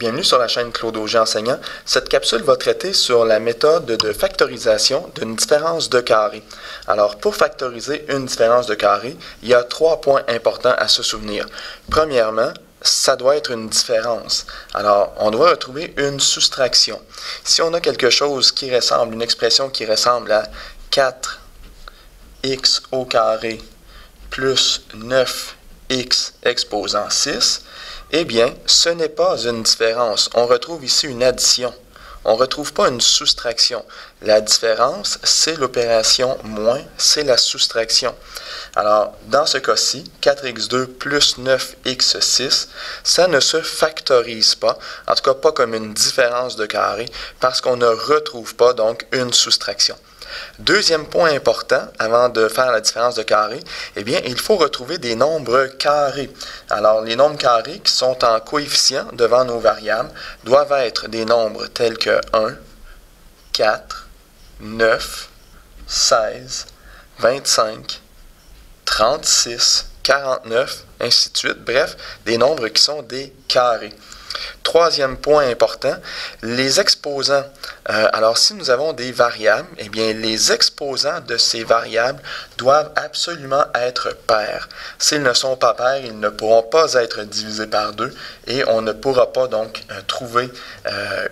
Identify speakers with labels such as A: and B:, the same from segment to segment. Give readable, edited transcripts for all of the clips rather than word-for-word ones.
A: Bienvenue sur la chaîne Claude Auger enseignant. Cette capsule va traiter sur la méthode de factorisation d'une différence de carré. Alors, pour factoriser une différence de carré, il y a 3 points importants à se souvenir. Premièrement, ça doit être une différence. Alors, on doit retrouver une soustraction. Si on a quelque chose qui ressemble, une expression qui ressemble à 4x au carré plus 9x exposant 6, eh bien, ce n'est pas une différence. On retrouve ici une addition. On ne retrouve pas une soustraction. La différence, c'est l'opération moins, c'est la soustraction. Alors, dans ce cas-ci, 4x2 plus 9x6, ça ne se factorise pas, en tout cas pas comme une différence de carré, parce qu'on ne retrouve pas donc une soustraction. Deuxième point important, avant de faire la différence de carré, eh bien, il faut retrouver des nombres carrés. Alors, les nombres carrés qui sont en coefficient devant nos variables doivent être des nombres tels que 1, 4, 9, 16, 25, 36, 49, ainsi de suite. Bref, des nombres qui sont des carrés. Troisième point important, les exposants. Alors, si nous avons des variables, eh bien, les exposants de ces variables doivent absolument être pairs. S'ils ne sont pas pairs, ils ne pourront pas être divisés par 2 et on ne pourra pas donc trouver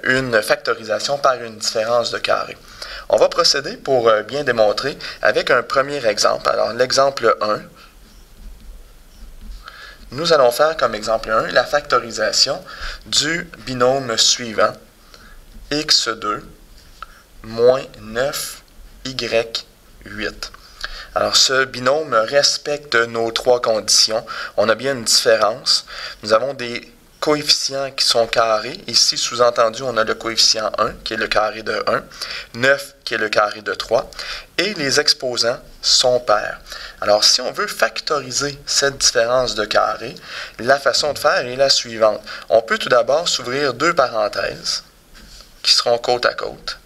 A: une factorisation par une différence de carré. On va procéder pour bien démontrer avec un premier exemple. Alors, l'exemple 1. Nous allons faire comme exemple 1 la factorisation du binôme suivant, x2 moins 9y8. Alors, ce binôme respecte nos 3 conditions. On a bien une différence. Nous avons des coefficients qui sont carrés. Ici, sous-entendu, on a le coefficient 1, qui est le carré de 1, 9, qui est le carré de 3, et les exposants sont pairs. Alors, si on veut factoriser cette différence de carré, la façon de faire est la suivante. On peut tout d'abord s'ouvrir 2 parenthèses qui seront côte à côte.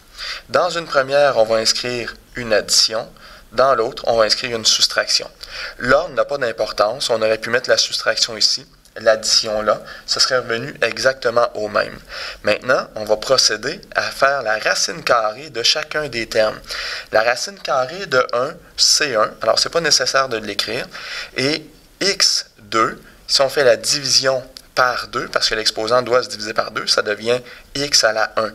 A: Dans une première, on va inscrire une addition. Dans l'autre, on va inscrire une soustraction. L'ordre n'a pas d'importance. On aurait pu mettre la soustraction ici. L'addition là, ce serait revenu exactement au même. Maintenant, on va procéder à faire la racine carrée de chacun des termes. La racine carrée de 1, c'est 1. Alors, ce n'est pas nécessaire de l'écrire. Et x2, si on fait la division par 2, parce que l'exposant doit se diviser par 2, ça devient x à la 1.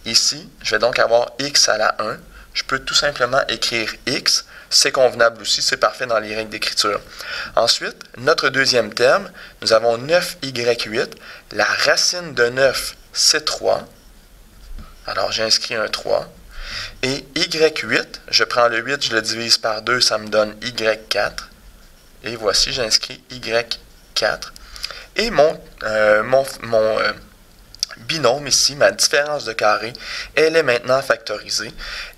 A: Ici, je vais donc avoir x à la 1. Je peux tout simplement écrire x. C'est convenable aussi, c'est parfait dans les règles d'écriture. Ensuite, notre deuxième terme, nous avons 9y8. La racine de 9, c'est 3. Alors, j'inscris un 3. Et y8, je prends le 8, je le divise par 2, ça me donne y4. Et voici, j'inscris y4. Et mon binôme ici, ma différence de carré, elle est maintenant factorisée.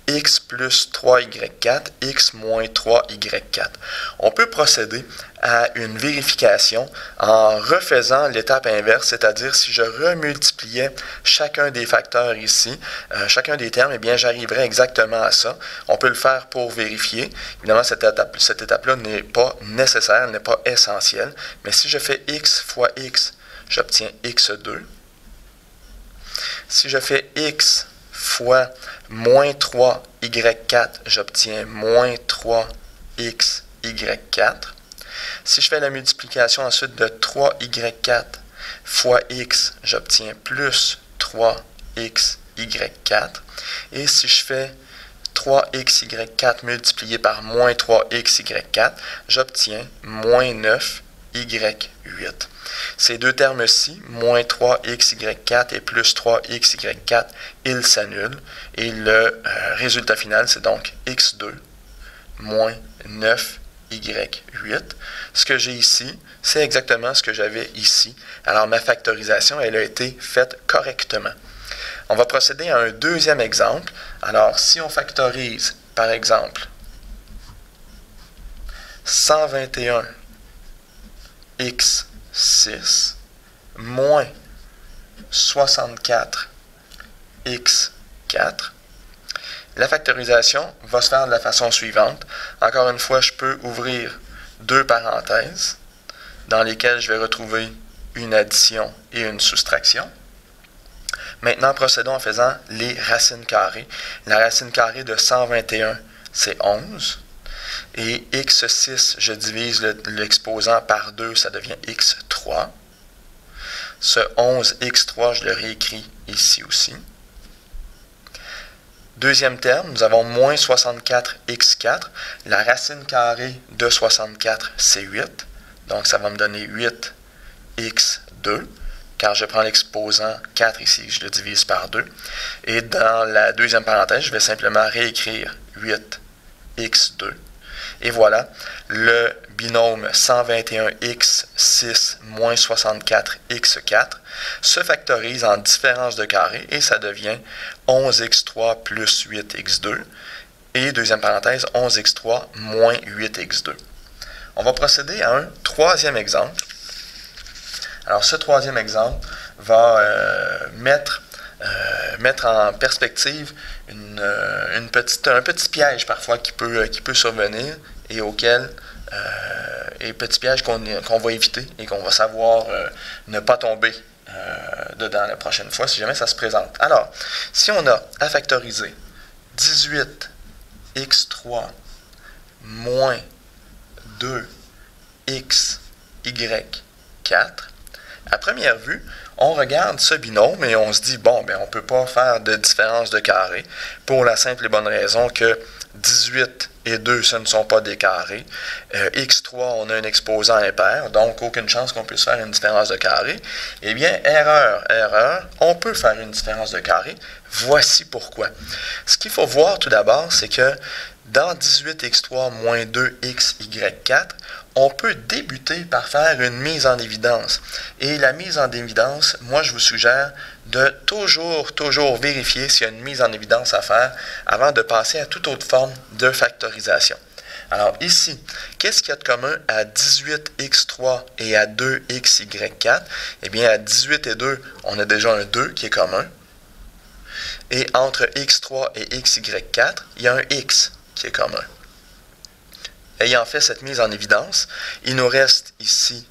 A: X plus 3y4, x moins 3y4. On peut procéder à une vérification en refaisant l'étape inverse, c'est-à-dire si je remultipliais chacun des facteurs ici, chacun des termes, eh bien j'arriverais exactement à ça. On peut le faire pour vérifier. Évidemment, cette étape-là n'est pas nécessaire, elle n'est pas essentielle. Mais si je fais x fois x, j'obtiens x2. Si je fais x fois moins 3y4, j'obtiens moins 3xy4. Si je fais la multiplication ensuite de 3y4 fois x, j'obtiens plus 3xy4. Et si je fais 3xy4 multiplié par moins 3xy4, j'obtiens moins 9y8. Ces deux termes-ci, moins 3xy4 et plus 3xy4, ils s'annulent. Et le résultat final, c'est donc x2 moins 9y8. Ce que j'ai ici, c'est exactement ce que j'avais ici. Alors, ma factorisation, elle a été faite correctement. On va procéder à un deuxième exemple. Alors, si on factorise, par exemple, 121x6 moins 64x4, la factorisation va se faire de la façon suivante. Encore une fois, je peux ouvrir 2 parenthèses dans lesquelles je vais retrouver une addition et une soustraction. Maintenant, procédons en faisant les racines carrées. La racine carrée de 121, c'est 11. Et x6, je divise l'exposant par 2, ça devient x3. Ce 11x3, je le réécris ici aussi. Deuxième terme, nous avons moins 64x4. La racine carrée de 64, c'est 8. Donc, ça va me donner 8x2. Car je prends l'exposant 4 ici, je le divise par 2. Et dans la deuxième parenthèse, je vais simplement réécrire 8x2. Et voilà, le binôme 121x6 moins 64x4 se factorise en différence de carré et ça devient 11x3 plus 8x2. Et deuxième parenthèse, 11x3 moins 8x2. On va procéder à un troisième exemple. Alors, ce troisième exemple va mettre en perspective un petit piège parfois qui peut survenir et petit piège qu'on va éviter et qu'on va savoir ne pas tomber dedans la prochaine fois si jamais ça se présente. Alors, si on a à factoriser 18x3 moins 2xy4, à première vue, on regarde ce binôme et on se dit, bon, ben, on ne peut pas faire de différence de carré pour la simple et bonne raison que 18 et 2, ce ne sont pas des carrés. x3, on a un exposant impair, donc aucune chance qu'on puisse faire une différence de carré. Eh bien, erreur, on peut faire une différence de carré. Voici pourquoi. Ce qu'il faut voir tout d'abord, c'est que dans 18x3 moins 2xy4, on peut débuter par faire une mise en évidence. Et la mise en évidence, moi, je vous suggère de toujours vérifier s'il y a une mise en évidence à faire avant de passer à toute autre forme de factorisation. Alors ici, qu'est-ce qu'il y a de commun à 18x3 et à 2xy4? Eh bien, à 18 et 2, on a déjà un 2 qui est commun. Et entre x3 et xy4, il y a un x qui est commun. Ayant fait cette mise en évidence, il nous reste ici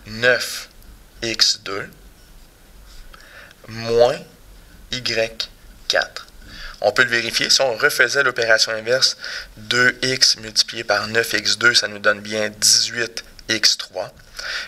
A: 9x2 moins y4. On peut le vérifier. Si on refaisait l'opération inverse, 2x multiplié par 9x2, ça nous donne bien 18x3.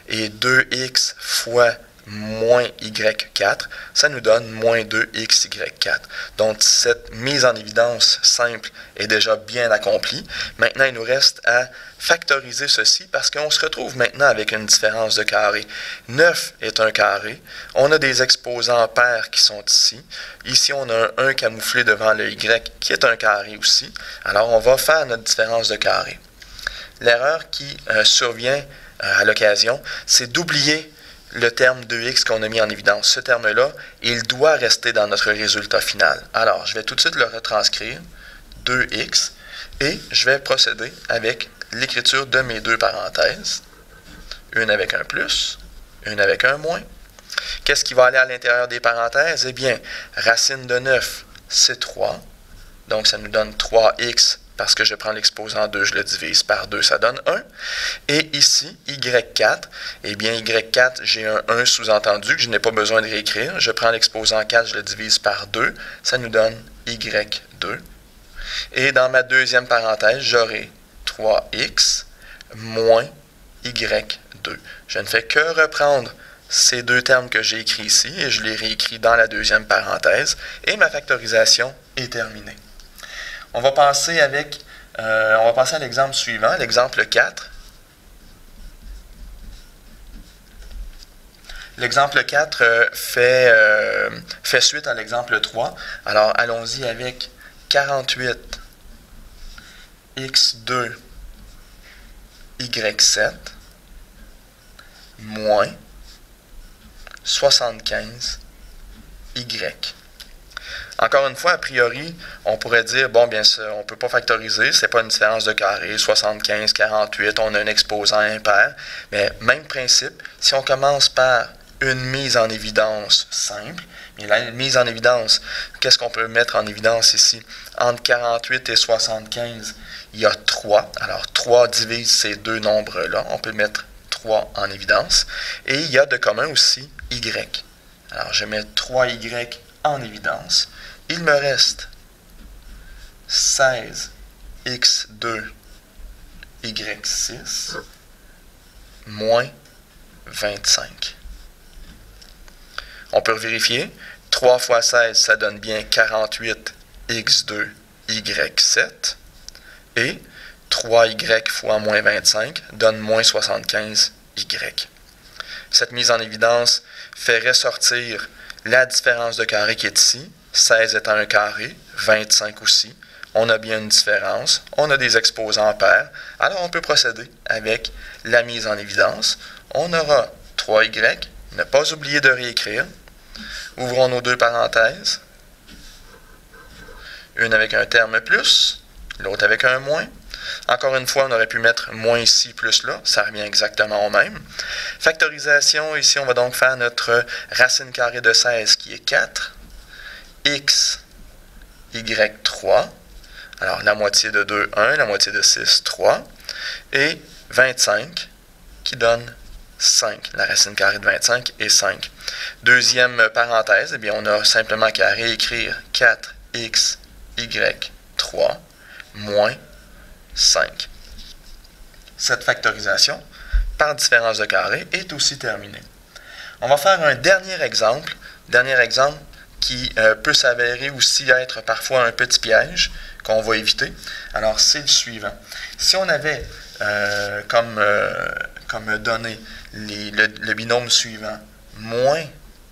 A: Et 2x fois moins y4, ça nous donne moins 2xy4. Donc, cette mise en évidence simple est déjà bien accomplie. Maintenant, il nous reste à factoriser ceci parce qu'on se retrouve maintenant avec une différence de carré. 9 est un carré. On a des exposants pairs qui sont ici. Ici, on a un 1 camouflé devant le y qui est un carré aussi. Alors, on va faire notre différence de carré. L'erreur qui survient à l'occasion, c'est d'oublier le terme 2x qu'on a mis en évidence. Ce terme-là, il doit rester dans notre résultat final. Alors, je vais tout de suite le retranscrire, 2x, et je vais procéder avec l'écriture de mes deux parenthèses. Une avec un plus, une avec un moins. Qu'est-ce qui va aller à l'intérieur des parenthèses? Eh bien, racine de 9, c'est 3. Donc, ça nous donne 3x parce que je prends l'exposant 2, je le divise par 2, ça donne 1. Et ici, y4, eh bien, y4, j'ai un 1 sous-entendu que je n'ai pas besoin de réécrire. Je prends l'exposant 4, je le divise par 2, ça nous donne y2. Et dans ma deuxième parenthèse, j'aurai 3x moins y2. Je ne fais que reprendre ces deux termes que j'ai écrits ici et je les réécris dans la deuxième parenthèse et ma factorisation est terminée. On va passer à l'exemple suivant, l'exemple 4. L'exemple 4 fait suite à l'exemple 3. Alors, allons-y avec 48 x2 y7 moins 75 y. Encore une fois, a priori, on pourrait dire, bon, bien sûr, on ne peut pas factoriser, ce n'est pas une différence de carré, 75, 48, on a un exposant impair. Mais même principe, si on commence par une mise en évidence simple, mais la mise en évidence, qu'est-ce qu'on peut mettre en évidence ici? Entre 48 et 75, il y a 3. Alors, 3 divise ces deux nombres-là. On peut mettre 3 en évidence. Et il y a de commun aussi y. Alors, je mets 3y en évidence. Il me reste 16x2 y6 moins 25. On peut vérifier. 3 fois 16, ça donne bien 48x2 y7. Et 3y fois moins 25 donne moins 75y. Cette mise en évidence fait ressortir la différence de carré qui est ici. 16 étant un carré, 25 aussi. On a bien une différence. On a des exposants pairs. Alors, on peut procéder avec la mise en évidence. On aura 3y. Ne pas oublier de réécrire. Ouvrons nos deux parenthèses. Une avec un terme plus, l'autre avec un moins. Encore une fois, on aurait pu mettre moins ici, plus là. Ça revient exactement au même. Factorisation, ici, on va donc faire notre racine carrée de 16 qui est 4. X, Y3. Alors, la moitié de 2, 1. La moitié de 6, 3. Et 25 qui donne 5. La racine carrée de 25 est 5. Deuxième parenthèse, eh bien, on a simplement qu'à réécrire 4x, y3 moins 5. Cette factorisation par différence de carré est aussi terminée. On va faire un dernier exemple qui peut s'avérer aussi être parfois un petit piège qu'on va éviter. Alors, c'est le suivant. Si on avait comme donné le binôme suivant, moins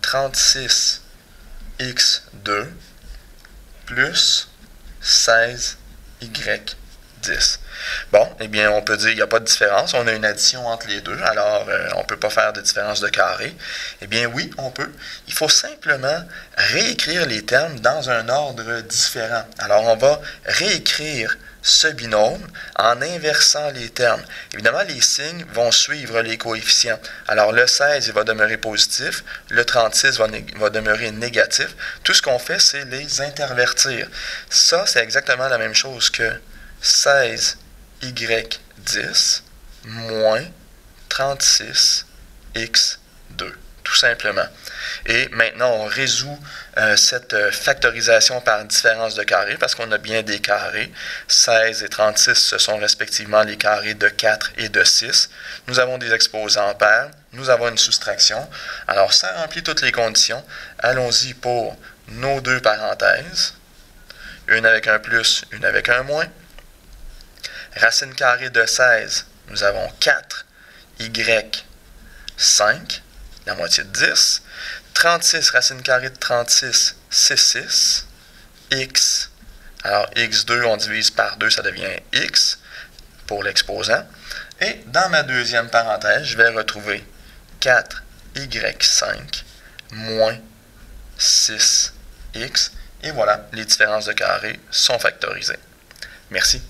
A: 36x2 plus 16y10. Bon, eh bien, on peut dire qu'il n'y a pas de différence. On a une addition entre les deux, alors on ne peut pas faire de différence de carré. Eh bien, oui, on peut. Il faut simplement réécrire les termes dans un ordre différent. Alors, on va réécrire ce binôme en inversant les termes. Évidemment, les signes vont suivre les coefficients. Alors, le 16 il va demeurer positif, le 36 va demeurer négatif. Tout ce qu'on fait, c'est les intervertir. Ça, c'est exactement la même chose que 16y10 moins 36x2, tout simplement. Et maintenant, on résout cette factorisation par différence de carré parce qu'on a bien des carrés. 16 et 36, ce sont respectivement les carrés de 4 et de 6. Nous avons des exposants pairs. Nous avons une soustraction. Alors, ça remplit toutes les conditions. Allons-y pour nos deux parenthèses. Une avec un plus, une avec un moins. Racine carrée de 16, nous avons 4y5, la moitié de 10. 36, racine carrée de 36, c'est 6. X, alors x2, on divise par 2, ça devient x pour l'exposant. Et dans ma deuxième parenthèse, je vais retrouver 4y5 moins 6x. Et voilà, les différences de carré sont factorisées. Merci.